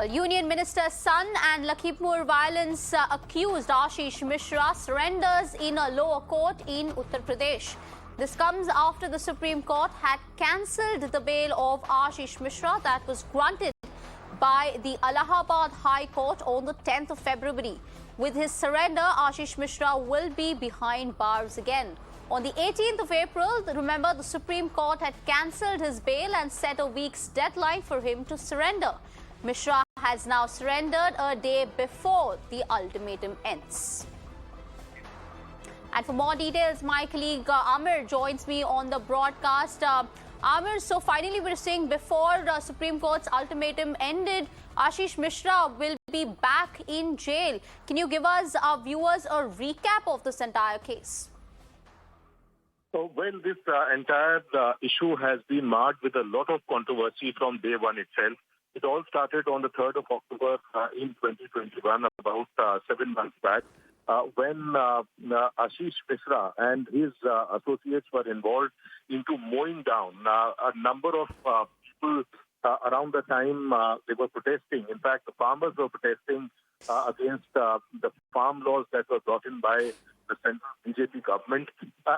Well, Union Minister's son and Lakhimpur violence accused Ashish Mishra surrenders in a lower court in Uttar Pradesh. This comes after the Supreme Court had cancelled the bail of Ashish Mishra that was granted by the Allahabad High Court on the 10th of February. With his surrender, Ashish Mishra will be behind bars again. On the 18th of April, remember, the Supreme Court had cancelled his bail and set a week's deadline for him to surrender. Mishra has now surrendered a day before the ultimatum ends. And for more details, my colleague Amir joins me on the broadcast. Amir, so finally we're seeing before the Supreme Court's ultimatum ended, Ashish Mishra will be back in jail. Can you give us, our viewers, a recap of this entire case? So, well, this entire issue has been marred with a lot of controversy from day one itself. It all started on the 3rd of October in 2021, about 7 months back, when Ashish Mishra and his associates were involved into mowing down a number of people around the time they were protesting. In fact, the farmers were protesting against the farm laws that were brought in by the central BJP government.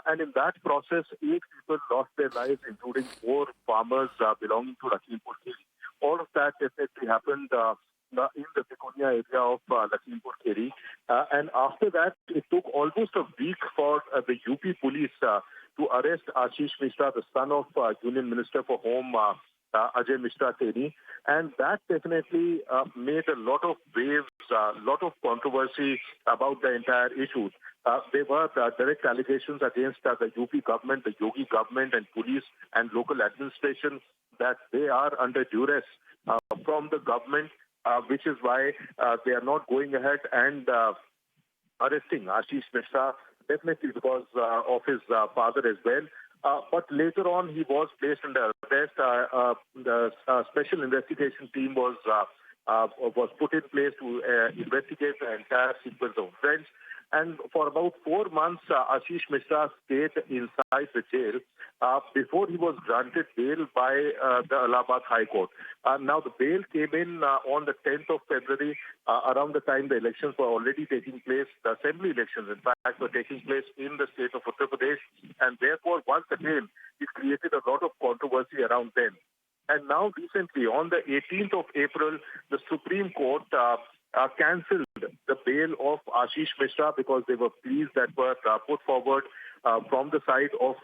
And in that process, 8 people lost their lives, including 4 farmers belonging to Lakhimpur Kheri. All of that definitely happened in the Piconia area of Lakhimpur Kheri. And after that, it took almost a week for the UP police to arrest Ashish Mishra, the son of Union Minister for Home, Ajay Mishra. And that definitely made a lot of waves, a lot of controversy about the entire issue. There were direct allegations against the UP government, the Yogi government and police and local administration that they are under duress from the government, which is why they are not going ahead and arresting Ashish Mishra, definitely because of his father as well. But later on, he was placed under arrest. The special investigation team was put in place to investigate the entire sequence of events. And for about 4 months, Ashish Mishra stayed inside the jail before he was granted bail by the Allahabad High Court. Now, the bail came in on the 10th of February, around the time the elections were already taking place. The assembly elections, in fact, were taking place in the state of Uttar Pradesh. And therefore, once again, it created a lot of controversy around them. And now, recently, on the 18th of April, the Supreme Court cancelled the bail of Ashish Mishra because there were pleas that were put forward from the side of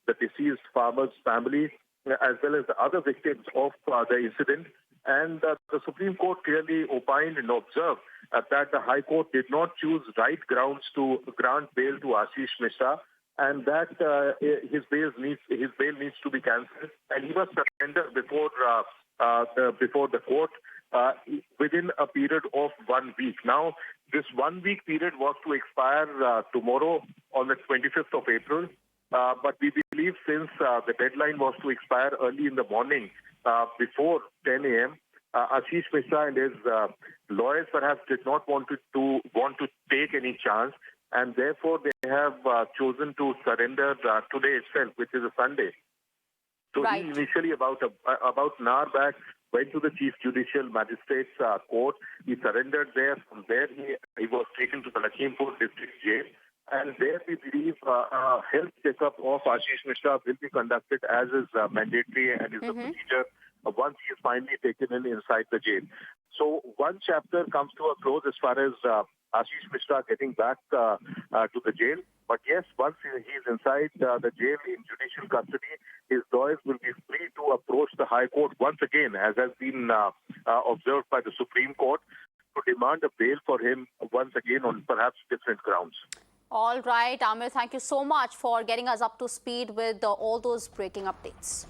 the deceased farmer's family, as well as the other victims of the incident. And the Supreme Court clearly opined and observed that the High Court did not choose right grounds to grant bail to Ashish Mishra, and that his bail needs to be cancelled, and he must surrender before the court within a period of 1 week. Now, this 1 week period was to expire tomorrow on the 25th of April. But we believe since the deadline was to expire early in the morning, before 10 a.m., Ashish Mishra and his lawyers perhaps did not want to take any chance, and therefore they have chosen to surrender today itself, which is a Sunday. So right. He initially, about an hour back, went to the Chief Judicial Magistrate's court. He surrendered there. From there, he was taken to the Lakhimpur District Jail. And there we believe a health checkup of Ashish Mishra will be conducted as is mandatory and is the procedure once he is finally taken inside the jail. So one chapter comes to a close as far as Ashish Mishra getting back to the jail. But yes, once he is inside the jail in judicial custody, his lawyers will be free to approach the High Court once again, as has been observed by the Supreme Court, to demand a bail for him once again on perhaps different grounds. All right, Amir, thank you so much for getting us up to speed with all those breaking updates.